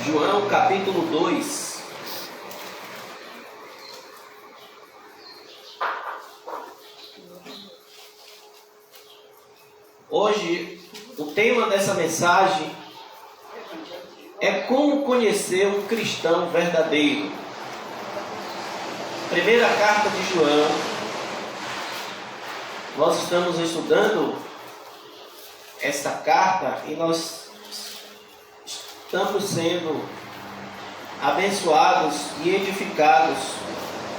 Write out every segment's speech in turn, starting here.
João capítulo 2. Hoje, o tema dessa mensagem é como conhecer um cristão verdadeiro. Primeira carta de João. Nós estamos estudando essa carta e nós estamos sendo abençoados e edificados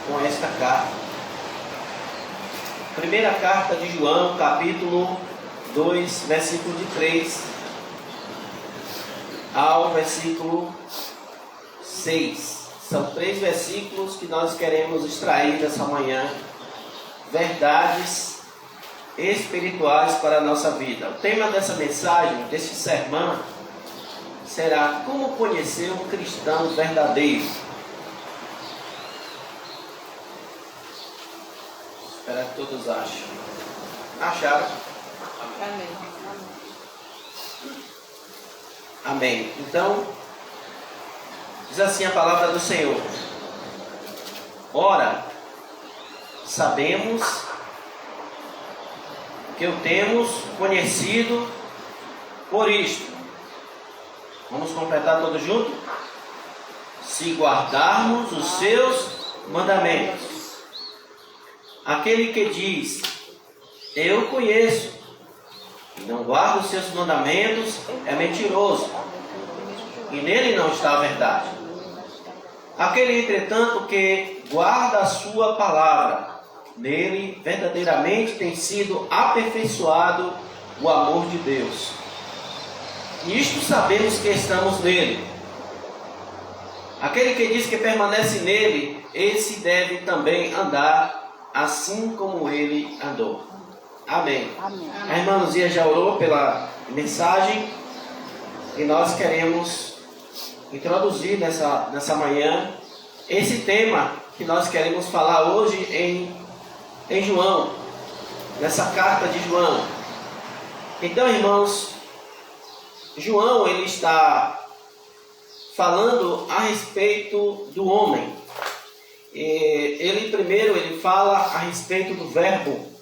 com esta carta. Primeira carta de João, capítulo 2, versículo de 3 ao versículo 6. São 3 versículos que nós queremos extrair dessa manhã, verdades espirituais para a nossa vida. O tema dessa mensagem, desse sermão, será como conhecer um cristão verdadeiro. Espero que todos achem. Acharam? Amém. Amém. Então, diz assim a palavra do Senhor: ora, sabemos que o temos conhecido por isto. Vamos completar todos juntos? Se guardarmos os seus mandamentos. Aquele que diz, eu conheço, e não guarda os seus mandamentos, é mentiroso, e nele não está a verdade. Aquele, entretanto, que guarda a sua palavra, nele verdadeiramente tem sido aperfeiçoado o amor de Deus. Nisto sabemos que estamos nele. Aquele que diz que permanece nele, esse deve também andar assim como ele andou. Amém. Amém. A irmã Luzia já orou pela mensagem e nós queremos introduzir nessa manhã esse tema que nós queremos falar hoje em João, nessa carta de João. Então, irmãos, João ele está falando a respeito do homem. Ele primeiro fala a respeito do verbo.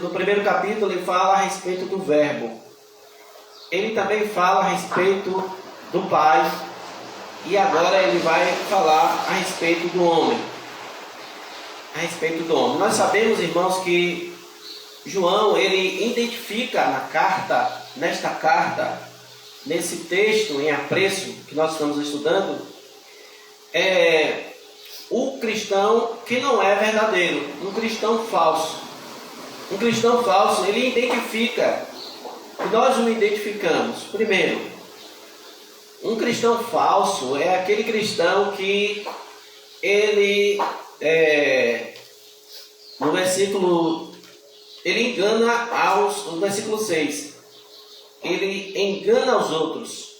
No primeiro capítulo ele fala a respeito do verbo. Ele também fala a respeito do Pai. E agora ele vai falar a respeito do homem. A respeito do homem. Nós sabemos, irmãos, que João ele identifica nesta carta, nesse texto em apreço que nós estamos estudando, o cristão que não é verdadeiro, um cristão falso. Um cristão falso, ele identifica, e nós o identificamos. Primeiro, um cristão falso é aquele cristão que ele, no versículo, ele engana no versículo 6, ele engana os outros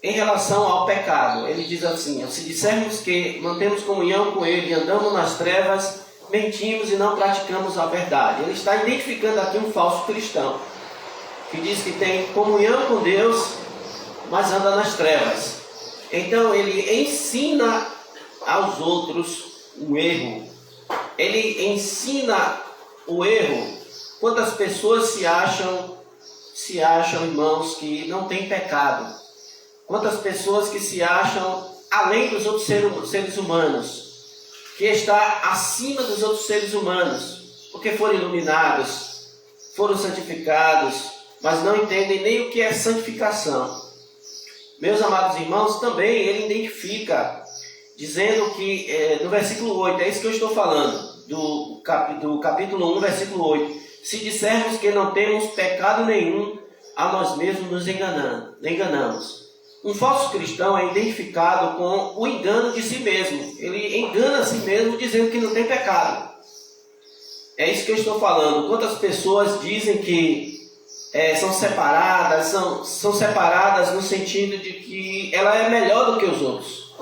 em relação ao pecado. Ele diz assim: se dissermos que mantemos comunhão com ele e andamos nas trevas, mentimos e não praticamos a verdade. Ele está identificando aqui um falso cristão, que diz que tem comunhão com Deus, mas anda nas trevas. Então ele ensina aos outros o erro. Ele ensina o erro. Quantas pessoas se acham, irmãos, que não tem pecado? Quantas pessoas que se acham além dos outros seres humanos, que está acima dos outros seres humanos, porque foram iluminados, foram santificados, mas não entendem nem o que é santificação. Meus amados irmãos, também ele identifica, dizendo que, no versículo 8, é isso que eu estou falando, do capítulo 1, versículo 8, se dissermos que não temos pecado nenhum, a nós mesmos nos enganamos. Um falso cristão é identificado com o engano de si mesmo. Ele engana a si mesmo dizendo que não tem pecado. É isso que eu estou falando. Quantas pessoas dizem que são separadas, são separadas no sentido de que ela é melhor do que os outros.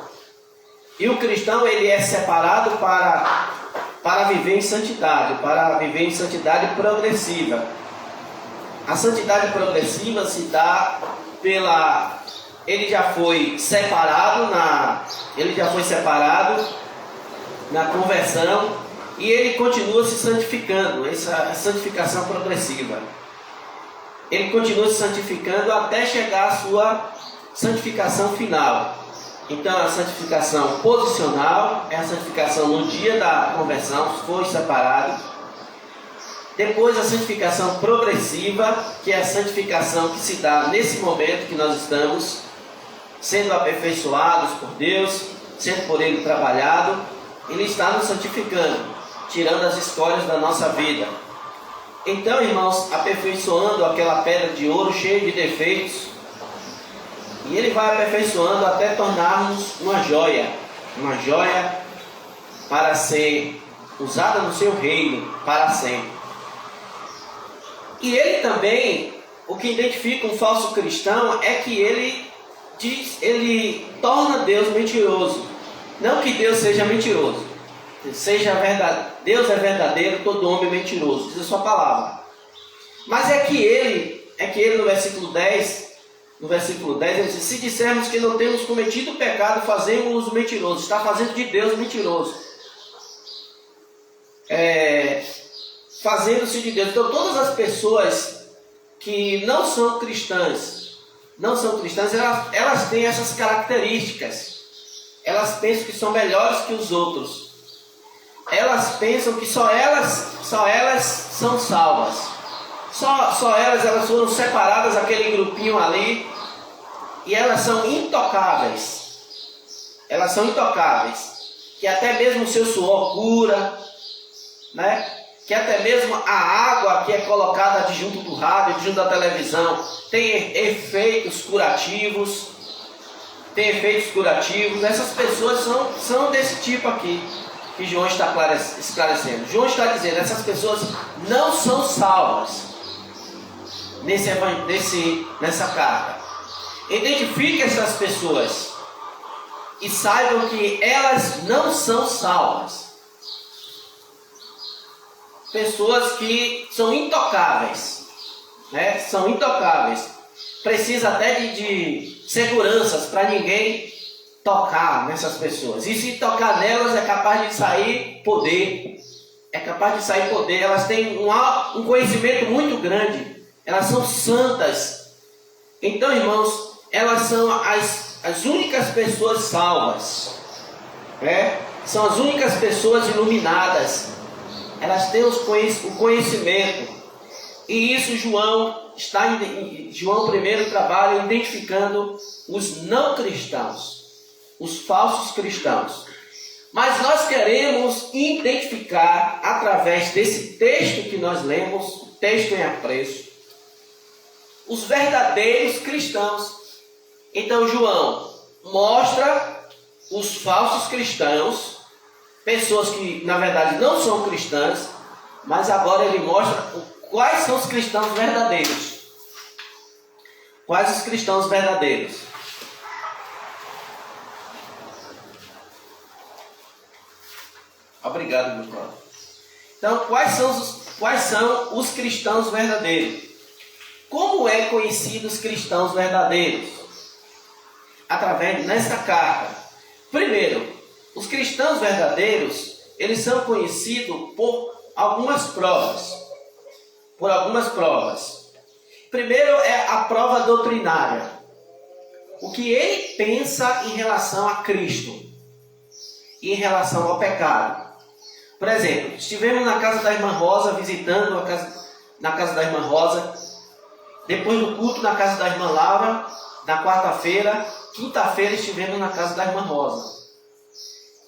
E o cristão ele é separado para viver em santidade progressiva. A santidade progressiva se dá pela... Ele já foi separado na conversão e ele continua se santificando, essa santificação progressiva. Ele continua se santificando até chegar à sua santificação final. Então, a santificação posicional é a santificação no dia da conversão, foi separado. Depois, a santificação progressiva, que é a santificação que se dá nesse momento que nós estamos sendo aperfeiçoados por Deus, sendo por Ele trabalhado. Ele está nos santificando, tirando as escórias da nossa vida. Então, irmãos, aperfeiçoando aquela pedra de ouro cheia de defeitos, e Ele vai aperfeiçoando até tornarmos uma joia para ser usada no seu reino para sempre. E ele também, o que identifica um falso cristão é que ele torna Deus mentiroso. Não que Deus seja mentiroso. Deus é verdadeiro, todo homem é mentiroso, diz a sua palavra. Mas é que ele no versículo 10, ele diz: se dissermos que não temos cometido pecado, fazemos-nos mentirosos. Está fazendo de Deus mentiroso. Fazendo-se de Deus. Então, todas as pessoas que não são cristãs, elas têm essas características. Elas pensam que são melhores que os outros. Elas pensam que só elas são salvas. Só elas foram separadas, aquele grupinho ali, e elas são intocáveis. Elas são intocáveis. Que até mesmo o seu suor cura, né? Que até mesmo a água que é colocada junto do rádio, junto da televisão, tem efeitos curativos. Essas pessoas são desse tipo aqui, que João está esclarecendo. João está dizendo: essas pessoas não são salvas nessa carta. Identifique essas pessoas e saibam que elas não são salvas. Pessoas que são intocáveis, né? São intocáveis. Precisa até de seguranças para ninguém tocar nessas pessoas. E se tocar nelas é capaz de sair poder. Elas têm um conhecimento muito grande. Elas são santas. Então, irmãos, elas são as únicas pessoas salvas, né? São as únicas pessoas iluminadas. Elas têm o conhecimento. E isso João primeiro trabalha identificando os não cristãos, os falsos cristãos. Mas nós queremos identificar, através desse texto que nós lemos, o texto em apreço, os verdadeiros cristãos. Então João mostra os falsos cristãos, pessoas que na verdade não são cristãs, mas agora ele mostra quais são os cristãos verdadeiros. Quais os cristãos verdadeiros? Obrigado, meu irmão. Então, quais são os cristãos verdadeiros? Como é conhecido os cristãos verdadeiros? Através desta carta. Primeiro, os cristãos verdadeiros, eles são conhecidos por algumas provas. Primeiro é a prova doutrinária. O que ele pensa em relação a Cristo e em relação ao pecado. Por exemplo, estivemos na casa da irmã Rosa, visitando na casa da irmã Rosa. Depois do culto na casa da irmã Laura, na quarta-feira. Quinta-feira estivemos na casa da irmã Rosa.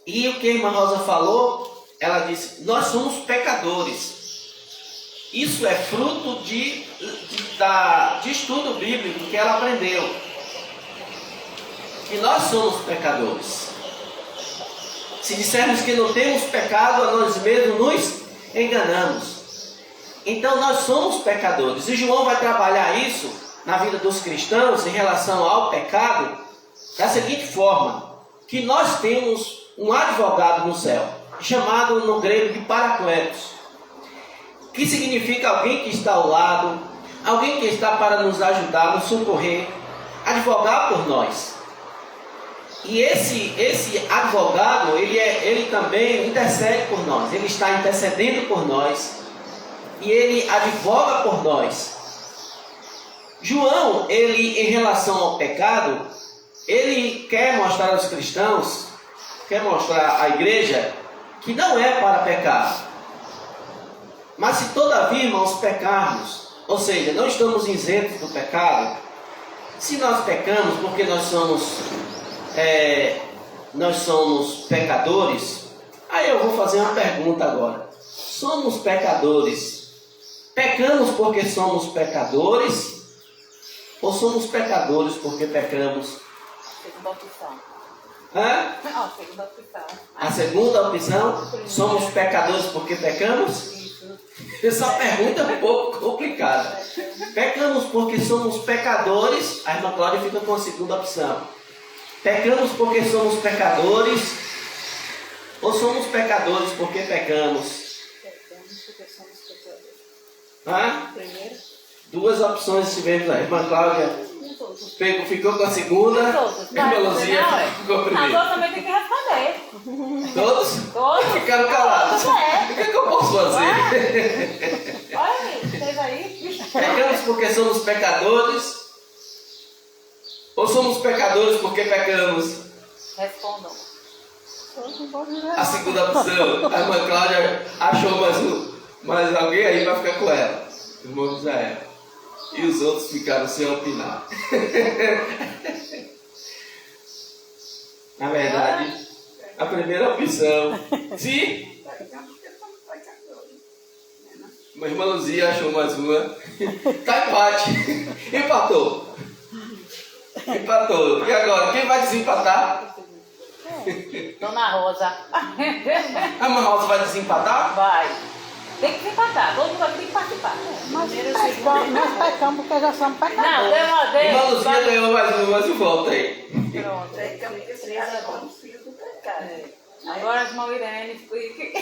E o que a irmã Rosa falou, ela disse: nós somos pecadores. Isso é fruto de estudo bíblico que ela aprendeu. Que nós somos pecadores. Se dissermos que não temos pecado, a nós mesmos nos enganamos. Então nós somos pecadores. E João vai trabalhar isso na vida dos cristãos em relação ao pecado da seguinte forma: que nós temos um advogado no céu, chamado no grego de Paracletos, que significa alguém que está ao lado, alguém que está para nos ajudar, nos socorrer, advogar por nós. E esse advogado, ele também intercede por nós, ele está intercedendo por nós e ele advoga por nós. João, ele em relação ao pecado, ele quer mostrar aos cristãos, quer mostrar à igreja que não é para pecar. Mas se todavia, irmãos, pecarmos, ou seja, não estamos isentos do pecado, se nós pecamos porque nós somos pecadores, aí eu vou fazer uma pergunta agora. Somos pecadores, pecamos porque somos pecadores, ou somos pecadores porque pecamos? Segunda opção. Hã? Segunda opção. A segunda opção, somos pecadores porque pecamos? Isso. Essa pergunta é um pouco complicada. Pecamos porque somos pecadores, a irmã Cláudia fica com a segunda opção. Pecamos porque somos pecadores, ou somos pecadores porque pecamos? Pecamos porque somos pecadores. Hã? Primeiro. Duas opções tivemos aí. A irmã Cláudia ficou com a segunda, a irmã Luzia ficou com a primeira. Agora também tem que responder. Todos? Todos. Ficaram calados. O que eu posso fazer? Olha aí, vocês aí. Pecamos porque somos pecadores, ou somos pecadores porque pecamos? Respondam. A segunda opção. A irmã Cláudia achou mais alguém aí para ficar com ela. O irmão Israel. E os outros ficaram sem opinar. Na verdade, a primeira opção. Se a irmã Luzia achou mais uma. Tá empate. Empatou. E agora, quem vai desempatar? Dona Rosa. A irmã Rosa vai desempatar? Vai. Tem que empatar, todo mundo aqui tem que participar. Mas nós pecamos porque já somos Não, pecadores. deu uma vez. Irmã Luzia ganhou mais um voto aí. Pronto. 3-2. Filho do pecado. Agora as irmã Irene explique.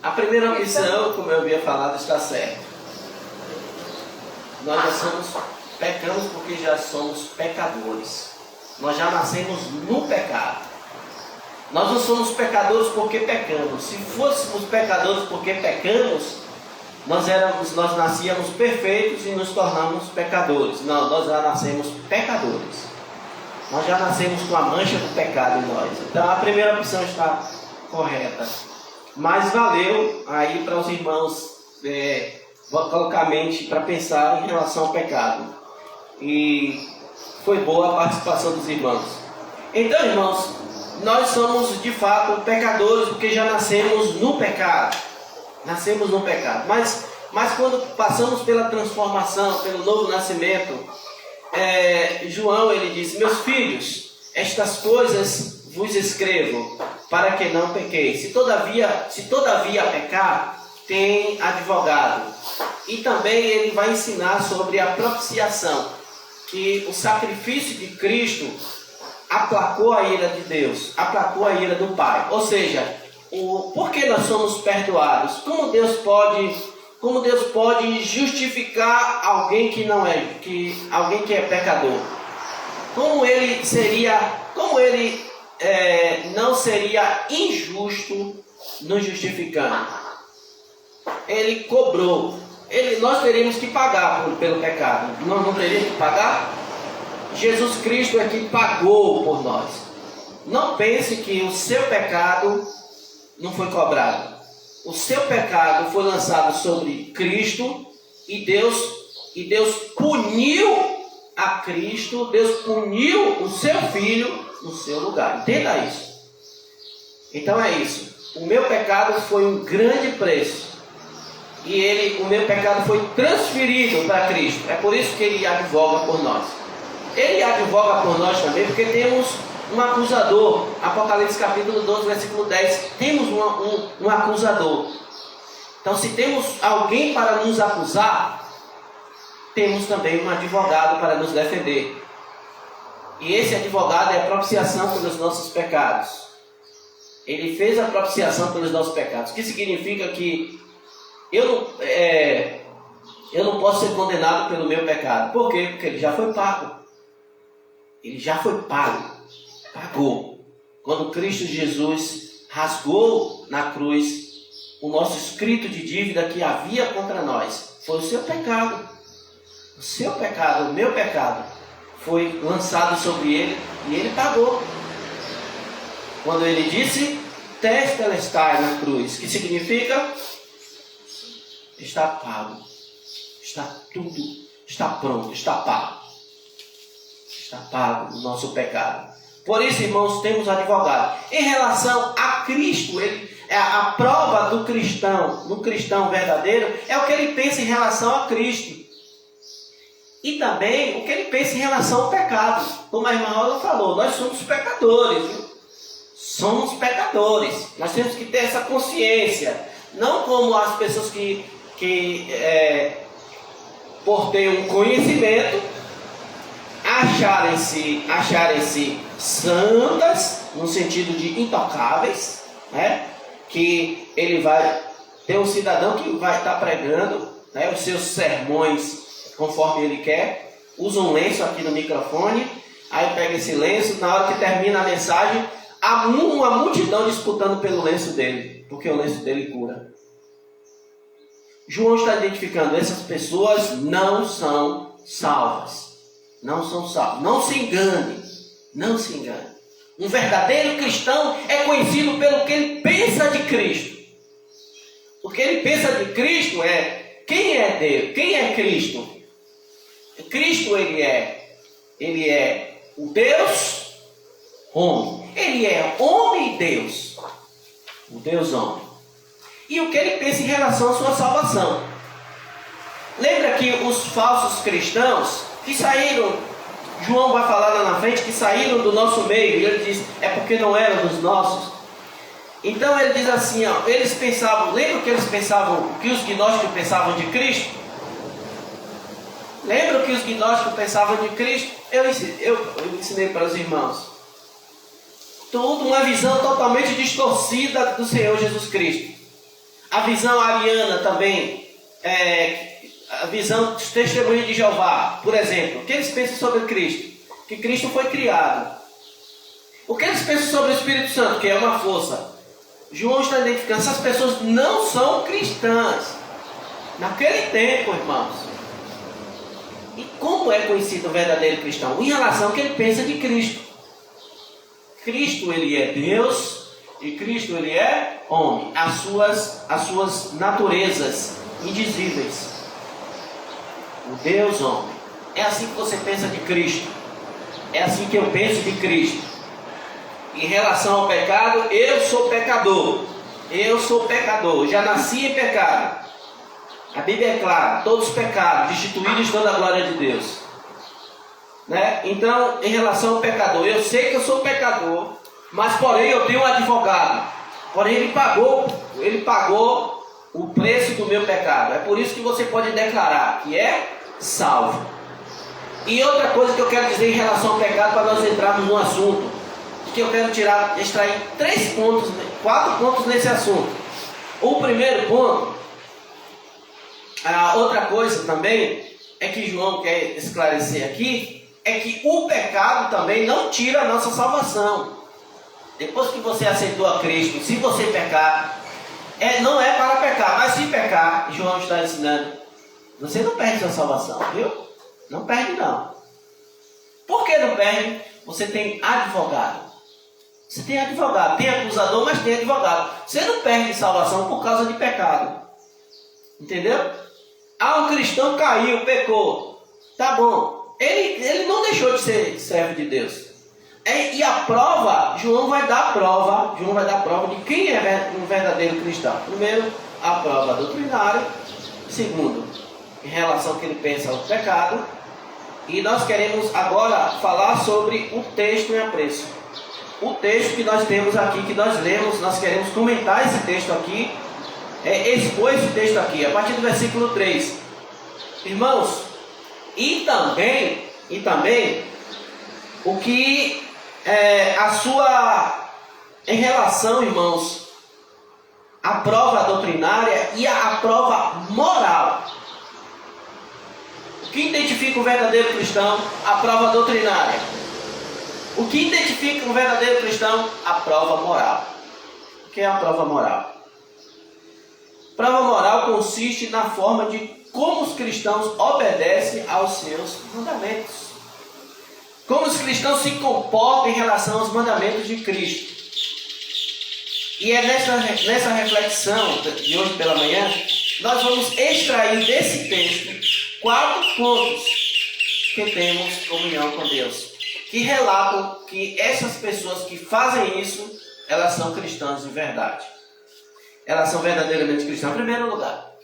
A primeira opção, como eu havia falado, está certa. Nós pecamos porque já somos pecadores. Nós já nascemos no pecado. Nós não somos pecadores porque pecamos. Se fôssemos pecadores porque pecamos, nós nascíamos perfeitos e nos tornamos pecadores. Não, nós já nascemos pecadores. Nós já nascemos com a mancha do pecado em nós. Então a primeira opção está correta. Mas valeu aí para os irmãos colocar a mente para pensar em relação ao pecado. E foi boa a participação dos irmãos. Então, irmãos, nós somos de fato pecadores porque já nascemos no pecado. Nascemos no pecado. Mas quando passamos pela transformação, pelo novo nascimento, João ele diz: meus filhos, estas coisas vos escrevo para que não pequeis. Se todavia pecar, tem advogado. E também ele vai ensinar sobre a propiciação, que o sacrifício de Cristo aplacou a ira de Deus, aplacou a ira do Pai. Ou seja, por que nós somos perdoados? Como Deus pode justificar alguém que não é, alguém que é pecador? Como ele não seria injusto nos justificando? Ele cobrou. Nós teríamos que pagar pelo pecado. Nós não teríamos que pagar? Jesus Cristo é que pagou por nós. Não pense que o seu pecado não foi cobrado. O seu pecado foi lançado sobre Cristo e Deus puniu a Cristo, Deus puniu o seu filho no seu lugar. Entenda isso. Então é isso. O meu pecado foi um grande preço. E o meu pecado foi transferido para Cristo. É por isso que ele advoga por nós. Ele advoga por nós também porque temos um acusador. Apocalipse capítulo 12, versículo 10. Temos um acusador. Então, se temos alguém para nos acusar, temos também um advogado para nos defender. E esse advogado é a propiciação pelos nossos pecados. Ele fez a propiciação pelos nossos pecados. O que significa que eu não posso ser condenado pelo meu pecado. Por quê? Porque ele já foi pago. Ele já foi pago. Pagou. Quando Cristo Jesus rasgou na cruz o nosso escrito de dívida que havia contra nós, foi o seu pecado. O seu pecado, o meu pecado, foi lançado sobre ele e ele pagou. Quando ele disse, Tetelestai na cruz, que significa, está pago, está tudo, está pronto, está pago. Está pago o nosso pecado. Por isso, irmãos, temos advogado. Em relação a Cristo, a prova do cristão, no cristão verdadeiro, é o que ele pensa em relação a Cristo. E também o que ele pensa em relação ao pecado. Como a irmã Rosa falou, nós somos pecadores. Viu? Somos pecadores. Nós temos que ter essa consciência. Não como as pessoas que por ter um conhecimento, acharem-se santas, no sentido de intocáveis, né? Que ele vai ter um cidadão que vai estar pregando, né, os seus sermões conforme ele quer, usa um lenço aqui no microfone, aí pega esse lenço, na hora que termina a mensagem, há uma multidão disputando pelo lenço dele, porque o lenço dele cura. João está identificando, essas pessoas não são salvas. Não são salvas. Não se engane. Não se engane. Um verdadeiro cristão é conhecido pelo que ele pensa de Cristo. O que ele pensa de Cristo é, quem é Deus? Quem é Cristo? Cristo, ele é o Deus homem. Ele é homem e Deus. O Deus homem. E o que ele pensa em relação à sua salvação. Lembra que os falsos cristãos que saíram, João vai falar lá na frente, que saíram do nosso meio, e ele diz, é porque não eram dos nossos. Então ele diz assim, ó, eles pensavam, lembra que eles pensavam, que os gnósticos pensavam de Cristo? Lembra que os gnósticos pensavam de Cristo? Eu ensinei para os irmãos. Tudo uma visão totalmente distorcida do Senhor Jesus Cristo. A visão ariana também, a visão dos testemunhos de Jeová, por exemplo. O que eles pensam sobre Cristo? Que Cristo foi criado. O que eles pensam sobre o Espírito Santo? Que é uma força. João está identificando, essas pessoas não são cristãs. Naquele tempo, irmãos. E como é conhecido o verdadeiro cristão? Em relação ao que ele pensa de Cristo. Cristo, ele é Deus e Cristo, ele é homem. As suas naturezas indizíveis. O Deus homem. É assim que você pensa de Cristo. É assim que eu penso de Cristo. Em relação ao pecado, eu sou pecador. Eu sou pecador. Já nasci em pecado. A Bíblia é clara, todos pecaram, destituídos estão da glória de Deus. Né? Então, em relação ao pecador, eu sei que eu sou pecador, mas porém eu tenho um advogado. Porém ele pagou o preço do meu pecado. É por isso que você pode declarar que é salvo. E outra coisa que eu quero dizer em relação ao pecado, para nós entrarmos no assunto, que eu quero extrair 4 pontos nesse assunto. O primeiro ponto, a outra coisa também, é que João quer esclarecer aqui, é que o pecado também não tira a nossa salvação. Depois que você aceitou a Cristo, se você pecar, não é para pecar, mas se pecar, João está ensinando, você não perde sua salvação, viu? Não perde não. Por que não perde? Você tem advogado. Você tem advogado, tem acusador, mas tem advogado. Você não perde salvação por causa de pecado. Entendeu? Um cristão caiu, pecou. Tá bom. Ele não deixou de ser servo de Deus. E a prova, João vai dar prova de quem é um verdadeiro cristão. Primeiro, a prova doutrinária. Segundo, em relação ao que ele pensa ao pecado. E nós queremos agora falar sobre o texto em apreço. O texto que nós temos aqui, que nós lemos, nós queremos comentar esse texto aqui, expor esse texto aqui, a partir do versículo 3. Irmãos, e também o que em relação, irmãos, à prova doutrinária e à prova moral. que identifica um verdadeiro cristão? A prova doutrinária. O que identifica um verdadeiro cristão? A prova moral. O que é a prova moral? Prova moral consiste na forma de como os cristãos obedecem aos seus mandamentos. Como os cristãos se comportam em relação aos mandamentos de Cristo. E é nessa reflexão de hoje pela manhã, nós vamos extrair desse texto 4 pontos que temos comunhão com Deus, que relatam que essas pessoas que fazem isso, elas são cristãs de verdade. Elas são verdadeiramente cristãs. Em primeiro lugar,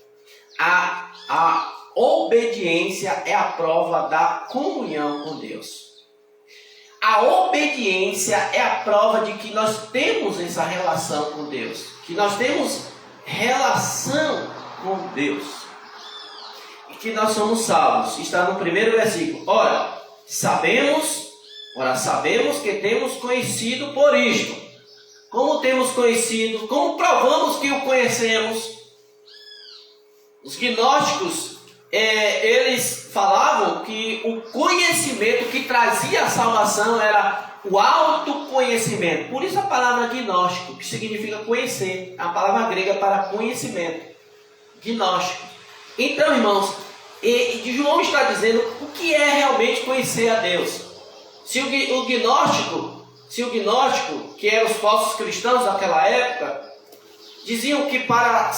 a obediência é a prova da comunhão com Deus. A obediência é a prova de que nós temos essa relação com Deus, que nós temos relação com Deus e que nós somos salvos. Está no primeiro versículo. Ora, sabemos que temos conhecido por isto. Como temos conhecido? Como provamos que o conhecemos? Os gnósticos, eles falavam que o conhecimento que trazia a salvação era o autoconhecimento. Por isso a palavra gnóstico, que significa conhecer, a palavra grega para conhecimento. Gnóstico. Então, irmãos, João está dizendo o que é realmente conhecer a Deus. Se o gnóstico, que eram os falsos cristãos daquela época, diziam que para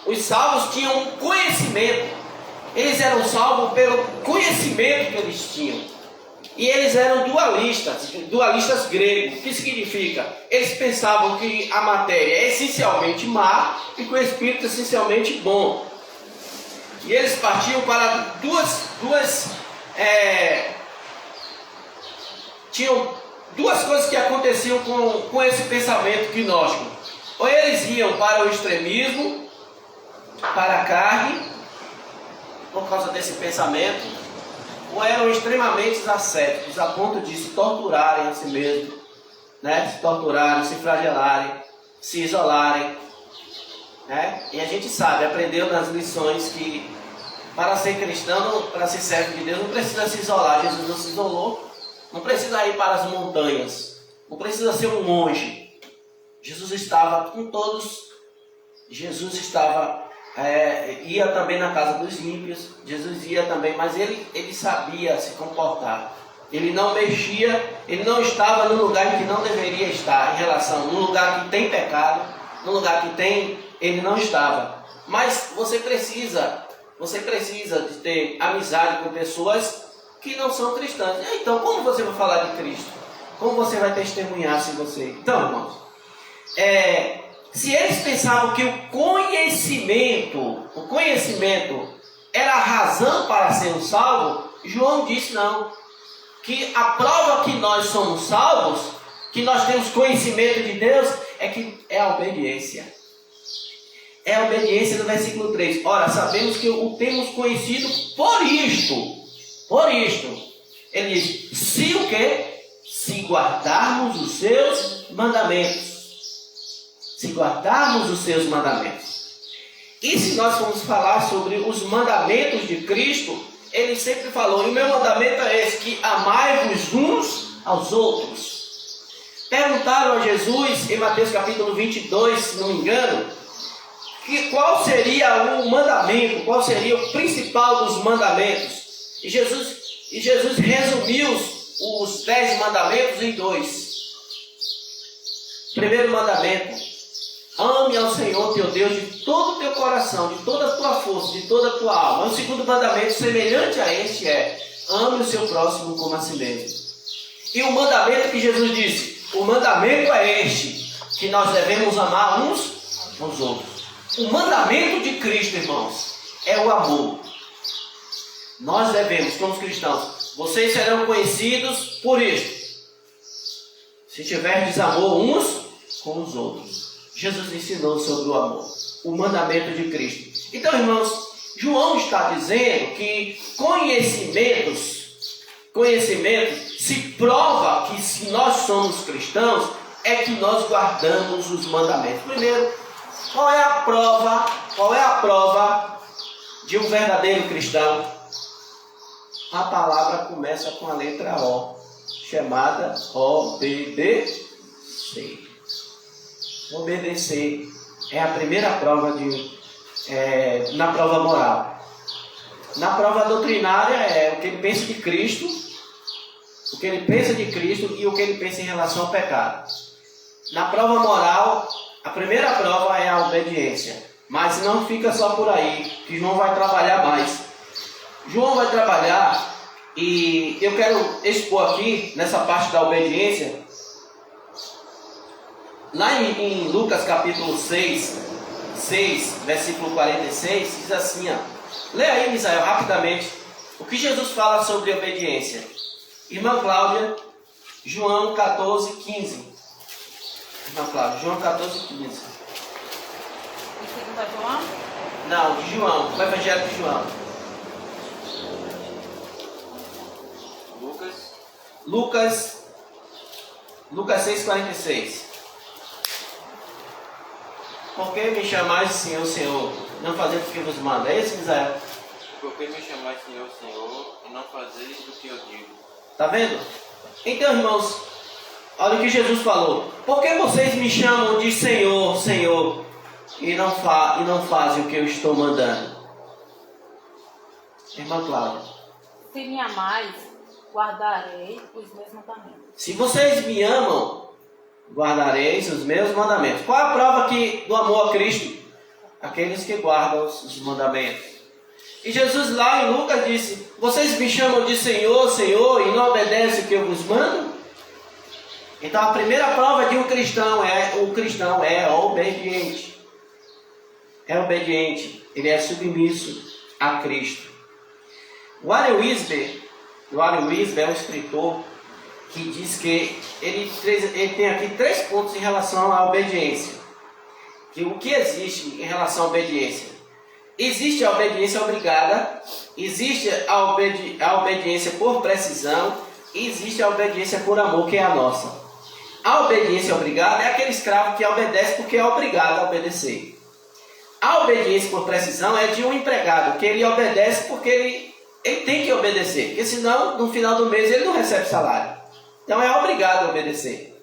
os salvos tinham um conhecimento. Eles eram salvos pelo conhecimento que eles tinham. E eles eram dualistas gregos. O que significa? Eles pensavam que a matéria é essencialmente má e que o espírito é essencialmente bom. E eles partiam para tinham duas coisas que aconteciam com esse pensamento gnóstico. Ou eles iam para o extremismo, para a carne, por causa desse pensamento, ou eram extremamente ascéticos, a ponto de se torturarem a si mesmos, né? Se torturarem, se flagelarem, se isolarem, né? E a gente sabe, aprendeu nas lições que para ser cristão, para ser servo de Deus, não precisa se isolar. Jesus não se isolou, não precisa ir para as montanhas, não precisa ser um monge. Jesus estava com todos. Jesus ia também na casa dos ímpios. Jesus ia também, mas ele sabia se comportar. Ele não mexia, ele não estava no lugar em que não deveria estar, em relação, no lugar que tem pecado, no lugar que tem, ele não estava. Mas você precisa de ter amizade com pessoas que não são cristãs. Então, como você vai falar de Cristo? Como você vai testemunhar se você... Então, irmãos, se eles pensavam que o conhecimento era a razão para ser um salvo, João disse não. Que a prova que nós somos salvos, que nós temos conhecimento de Deus, é a obediência. É a obediência no versículo 3. Ora, sabemos que o temos conhecido por isto. Por isto. Ele diz, se o quê? Se guardarmos os seus mandamentos. Se guardarmos os seus mandamentos. E se nós formos falar sobre os mandamentos de Cristo, ele sempre falou, e o meu mandamento é esse, que amai-vos uns aos outros. Perguntaram a Jesus, em Mateus capítulo 22, se não me engano, qual seria o mandamento, qual seria o principal dos mandamentos. E Jesus resumiu os 10 mandamentos em 2. Primeiro mandamento, ame ao Senhor teu Deus de todo o teu coração, de toda a tua força, de toda a tua alma. O segundo mandamento, semelhante a este, é ame o seu próximo como a si mesmo. E o mandamento que Jesus disse, o mandamento é este, que nós devemos amar uns aos outros. O mandamento de Cristo, irmãos, é o amor. Nós devemos, como cristãos, vocês serão conhecidos por isto, se tiverdes amor uns com os outros. Jesus ensinou sobre o amor, o mandamento de Cristo. Então, irmãos, João está dizendo que conhecimento se prova que se nós somos cristãos, é que nós guardamos os mandamentos. Primeiro, qual é a prova de um verdadeiro cristão? a palavra começa com a letra O, chamada obedecer. Obedecer é a primeira prova na prova moral. Na prova doutrinária é o que ele pensa de Cristo, o que ele pensa de Cristo e o que ele pensa em relação ao pecado. Na prova moral, a primeira prova é a obediência. Mas não fica só por aí, que João vai trabalhar mais. João vai trabalhar, e eu quero expor aqui, nessa parte da obediência, lá em Lucas capítulo 6, versículo 46, diz assim, ó. Lê aí, Misael, rapidamente, o que Jesus fala sobre obediência. Irmã Cláudia, João 14, 15. Irmã Cláudia, João 14, 15. E segundo João? Não, de João, o Evangelho de João. Lucas 6,46. Por que me chamais Senhor, Senhor, não fazeis o que vos manda? É esse, Misael? Por que me chamais Senhor, Senhor, e não fazeis o que eu digo? Tá vendo? Então, irmãos, olha o que Jesus falou. Por que vocês me chamam de Senhor, Senhor, e não fazem o que eu estou mandando? Irmã Cláudia. Se me amais, guardarei os meus mandamentos. Se vocês me amam, guardareis os meus mandamentos. Qual a prova do amor a Cristo? Aqueles que guardam os mandamentos. E Jesus lá em Lucas disse: vocês me chamam de Senhor, Senhor, e não obedecem o que eu vos mando? Então a primeira prova de um cristão é obediente. É obediente. Ele é submisso a Cristo. O Warren Wiersbe é um escritor que diz que ele tem aqui 3 pontos em relação à obediência. Que o que existe em relação à obediência? Existe a obediência obrigada, existe a obediência por precisão e existe a obediência por amor, que é a nossa. A obediência obrigada é aquele escravo que obedece porque é obrigado a obedecer. A obediência por precisão é de um empregado, que ele obedece porque ele tem que obedecer, porque senão no final do mês ele não recebe salário. Então é obrigado a obedecer.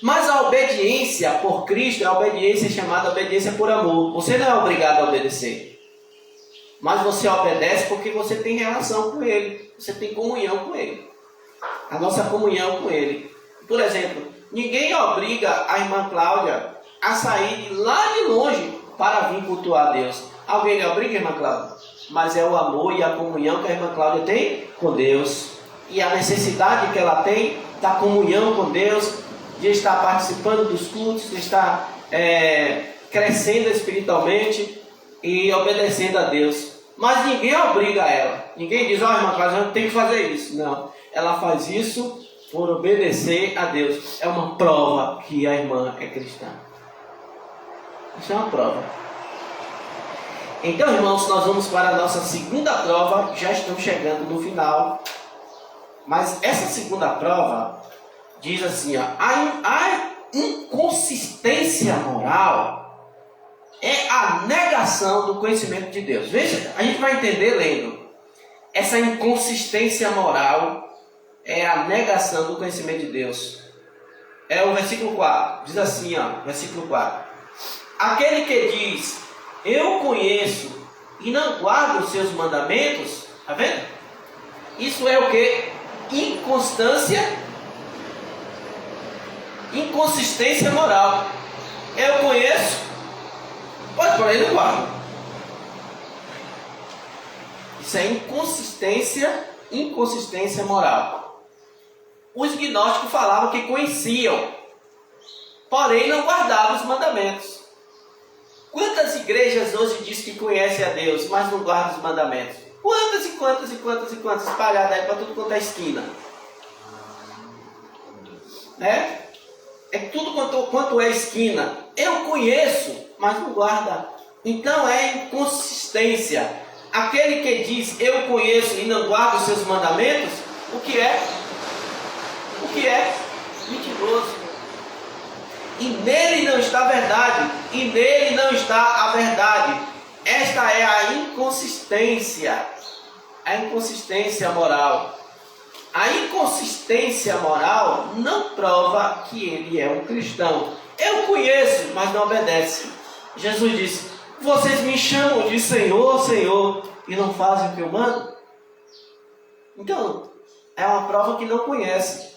Mas a obediência por Cristo é a obediência chamada obediência por amor. Você não é obrigado a obedecer. Mas você obedece porque você tem relação com Ele. Você tem comunhão com Ele. A nossa comunhão com Ele. Por exemplo, ninguém obriga a irmã Cláudia a sair de lá de longe para vir cultuar a Deus. Alguém lhe obriga, irmã Cláudia? Mas é o amor e a comunhão que a irmã Cláudia tem com Deus. E a necessidade que ela tem da comunhão com Deus, de estar participando dos cultos, de estar crescendo espiritualmente e obedecendo a Deus. Mas ninguém obriga ela. Ninguém diz: ó, irmã Cláudia, tem que fazer isso. Não. Ela faz isso por obedecer a Deus. É uma prova que a irmã é cristã. Isso é uma prova. Então, irmãos, nós vamos para a nossa segunda prova. Já estamos chegando no final. Mas essa segunda prova diz assim, ó, a inconsistência moral é a negação do conhecimento de Deus. Veja, a gente vai entender lendo. Essa inconsistência moral é a negação do conhecimento de Deus. É o versículo 4. Diz assim, ó, versículo 4. Aquele que diz: eu conheço e não guardo os seus mandamentos, tá vendo? Isso é o que? Inconsistência moral. Eu conheço, mas por aí não guardo. Isso é inconsistência moral. Os gnósticos falavam que conheciam, porém não guardavam os mandamentos. Quantas igrejas hoje dizem que conhecem a Deus, mas não guardam os mandamentos? Quantas espalhadas aí para tudo quanto é esquina? É tudo quanto é esquina. Eu conheço, mas não guarda. Então é inconsistência. Aquele que diz: eu conheço e não guarda os seus mandamentos, o que é? Mentiroso. E nele não está a verdade. E nele não está a verdade. Esta é a inconsistência. a inconsistência moral. A inconsistência moral não prova que ele é um cristão. Eu conheço, mas não obedece. Jesus disse: vocês me chamam de Senhor, Senhor, e não fazem o que eu mando? Então, é uma prova que não conhece.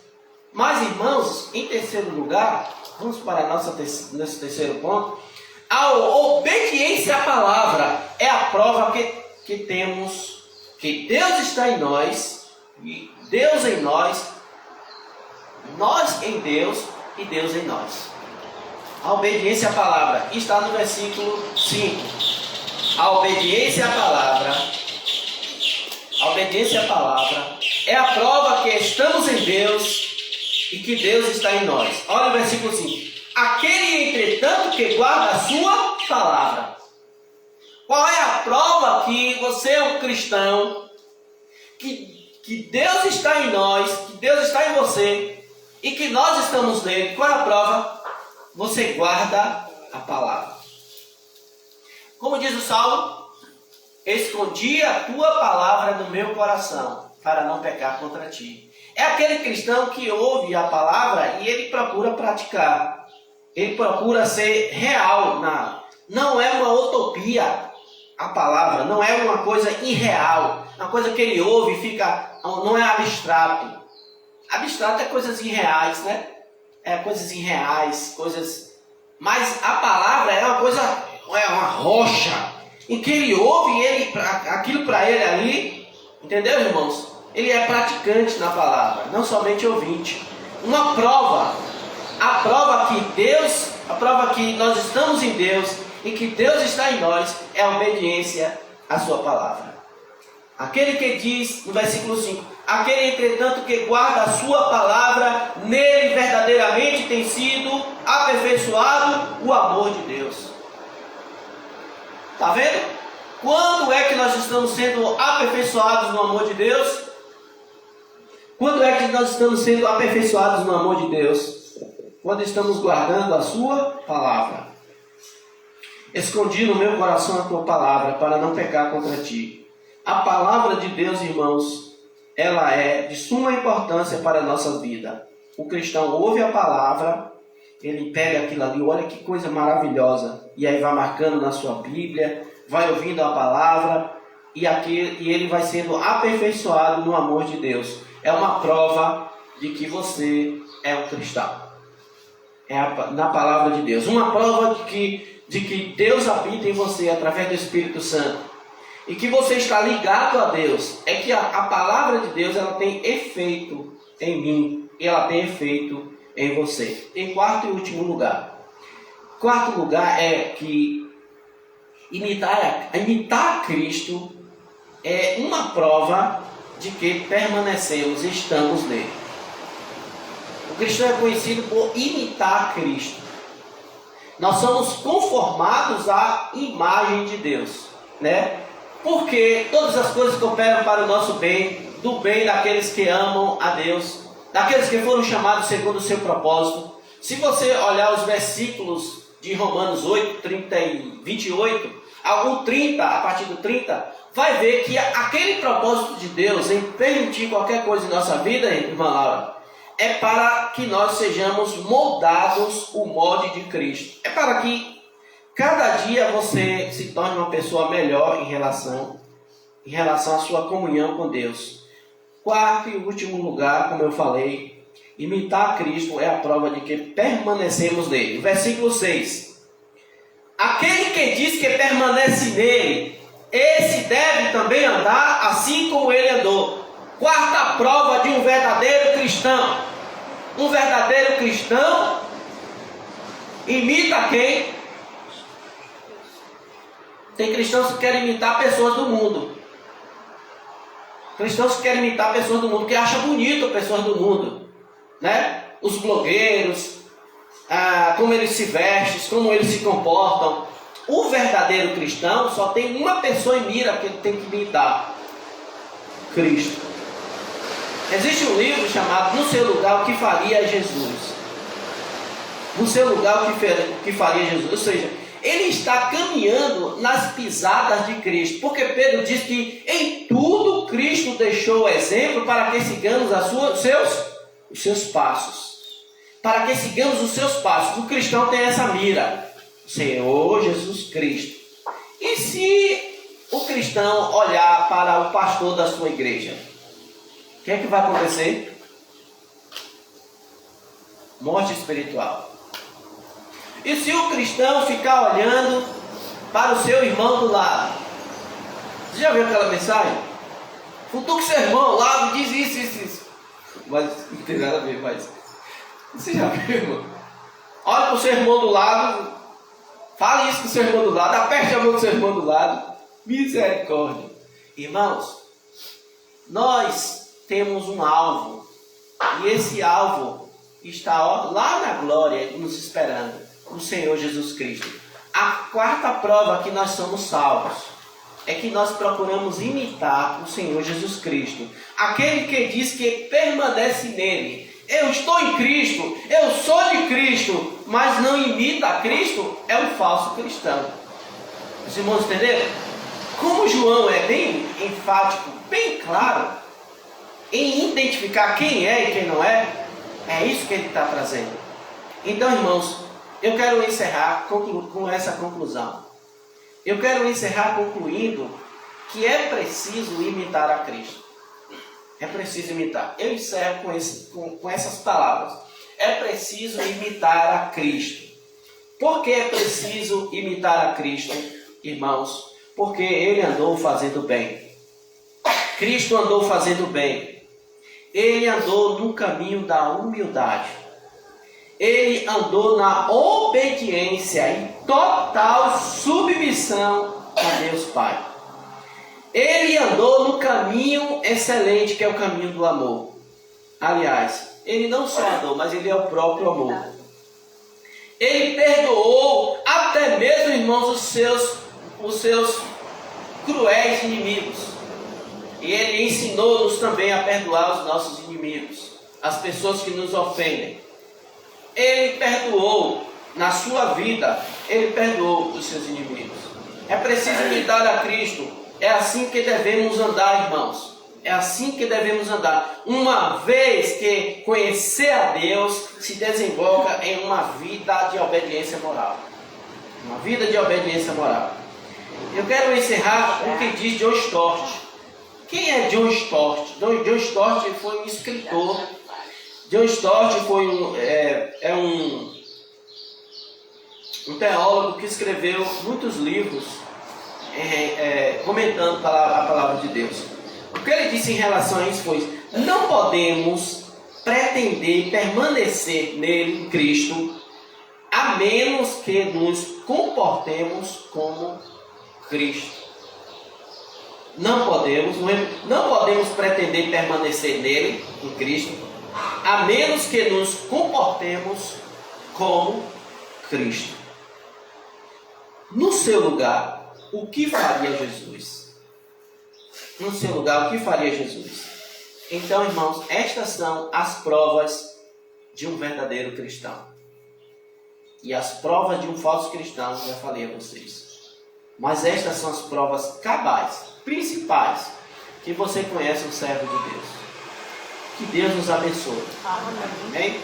Mas, irmãos, em terceiro lugar, vamos para nosso terceiro ponto. A obediência à palavra é a prova que temos que Deus está em nós, e Deus em nós, nós em Deus e Deus em nós. A obediência à palavra está no versículo 5. A obediência à palavra é a prova que estamos em Deus e que Deus está em nós. Olha o versículo 5. Aquele, entretanto, que guarda a sua palavra. Qual é a prova que você é um cristão, que Deus está em nós, que Deus está em você e que nós estamos nele? Qual é a prova? Você guarda a palavra. Como diz o Salmo: escondi a tua palavra no meu coração, para não pecar contra ti. É aquele cristão que ouve a palavra e ele procura praticar. Ele procura ser real. Não é uma utopia a palavra, não é uma coisa irreal. Uma coisa que ele ouve e fica, não é abstrato. Abstrato é coisas irreais, né? É coisas irreais, coisas... Mas a palavra é uma coisa, é uma rocha, em que ele ouve e aquilo para ele ali, entendeu, irmãos? Ele é praticante na palavra, não somente ouvinte. Uma prova, a prova que nós estamos em Deus e que Deus está em nós, é a obediência à sua palavra. Aquele que diz, no versículo 5, aquele, entretanto, que guarda a sua palavra, nele verdadeiramente tem sido aperfeiçoado o amor de Deus. Está vendo? Quando é que nós estamos sendo aperfeiçoados no amor de Deus? Quando é que nós estamos sendo aperfeiçoados no amor de Deus? Quando estamos guardando a sua palavra. Escondi no meu coração a tua palavra, para não pecar contra ti. A palavra de Deus, irmãos, ela é de suma importância para a nossa vida. O cristão ouve a palavra, ele pega aquilo ali, olha que coisa maravilhosa, e aí vai marcando na sua Bíblia, vai ouvindo a palavra, e ele vai sendo aperfeiçoado no amor de Deus. É uma prova de que você é um cristão. É na palavra de Deus. Uma prova de que Deus habita em você através do Espírito Santo. E que você está ligado a Deus. É que a palavra de Deus, ela tem efeito em mim. E ela tem efeito em você. Em quarto e último lugar. Quarto lugar é que imitar a Cristo é uma prova de que permanecemos e estamos nele. O cristão é conhecido por imitar Cristo. Nós somos conformados à imagem de Deus, né? Porque todas as coisas cooperam para o nosso bem, do bem daqueles que amam a Deus, daqueles que foram chamados segundo o seu propósito. Se você olhar os versículos de Romanos 8, 30 e 28, algum 30, a partir do 30, vai ver que aquele propósito de Deus em permitir qualquer coisa em nossa vida, irmã Laura, é para que nós sejamos moldados o molde de Cristo. É para que cada dia você se torne uma pessoa melhor em relação à sua comunhão com Deus. Quarto e último lugar, como eu falei, imitar Cristo é a prova de que permanecemos nele. Versículo 6. Aquele que diz que permanece nele, esse deve também andar assim como ele andou. Quarta prova de um verdadeiro cristão. Um verdadeiro cristão imita quem? Tem cristãos que querem imitar pessoas do mundo. Cristãos que querem imitar pessoas do mundo, que acham bonito pessoas do mundo, né? Os blogueiros, como eles se vestem, como eles se comportam. O verdadeiro cristão só tem uma pessoa em mira que ele tem que imitar: Cristo. Existe um livro chamado No Seu Lugar, o que faria Jesus. No seu lugar, o que faria Jesus. Ou seja, ele está caminhando nas pisadas de Cristo. Porque Pedro diz que em tudo Cristo deixou o exemplo para que sigamos os seus passos. Para que sigamos os seus passos. O cristão tem essa mira. Senhor Jesus Cristo. E se o cristão olhar para o pastor da sua igreja? O que é que vai acontecer? Morte espiritual. E se o cristão ficar olhando para o seu irmão do lado? Você já viu aquela mensagem? Futuque seu irmão ao lado, diz isso. Mas não tem nada a ver, mas... Você já viu, irmão? Olha para o seu irmão do lado, fale isso com o seu irmão do lado, aperte a mão do seu irmão do lado. Misericórdia. Irmãos, nós temos um alvo. E esse alvo está lá na glória, nos esperando. O Senhor Jesus Cristo. A quarta prova que nós somos salvos é que nós procuramos imitar o Senhor Jesus Cristo. Aquele que diz que permanece nele. Eu estou em Cristo, eu sou de Cristo, mas não imita a Cristo, é um falso cristão. Os irmãos entenderam? Como João é bem enfático, bem claro, em identificar quem é e quem não é, é isso que ele está trazendo. Então, irmãos, eu quero encerrar com essa conclusão. Eu quero encerrar concluindo que é preciso imitar a Cristo. É preciso imitar. Eu encerro com essas palavras. É preciso imitar a Cristo. Por que é preciso imitar a Cristo, irmãos? Porque ele andou fazendo bem. Cristo andou fazendo bem. Ele andou no caminho da humildade. Ele andou na obediência e total submissão a Deus Pai. Ele andou no caminho excelente, que é o caminho do amor. Aliás, ele não só andou, mas ele é o próprio amor. Ele perdoou até mesmo, irmãos, os seus cruéis inimigos. E ele ensinou-nos também a perdoar os nossos inimigos, as pessoas que nos ofendem. Ele perdoou na sua vida, ele perdoou os seus inimigos. É preciso imitar a Cristo. É assim que devemos andar, irmãos. É assim que devemos andar. Uma vez que conhecer a Deus se desemboca em uma vida de obediência moral. Uma vida de obediência moral. Eu quero encerrar com o que diz John Stott. Quem é John Stott? John Stott foi um escritor. John Stott foi um teólogo que escreveu muitos livros comentando a palavra de Deus. O que ele disse em relação a isso foi: não podemos pretender permanecer nele, em Cristo, a menos que nos comportemos como Cristo. Não podemos pretender permanecer nele, em Cristo, a menos que nos comportemos como Cristo. No seu lugar, o que faria Jesus? No seu lugar, o que faria Jesus? Então, irmãos, estas são as provas de um verdadeiro cristão. E as provas de um falso cristão, já falei a vocês. Mas estas são as provas cabais, principais, que você conhece um servo de Deus. Que Deus nos abençoe. Amém. Amém?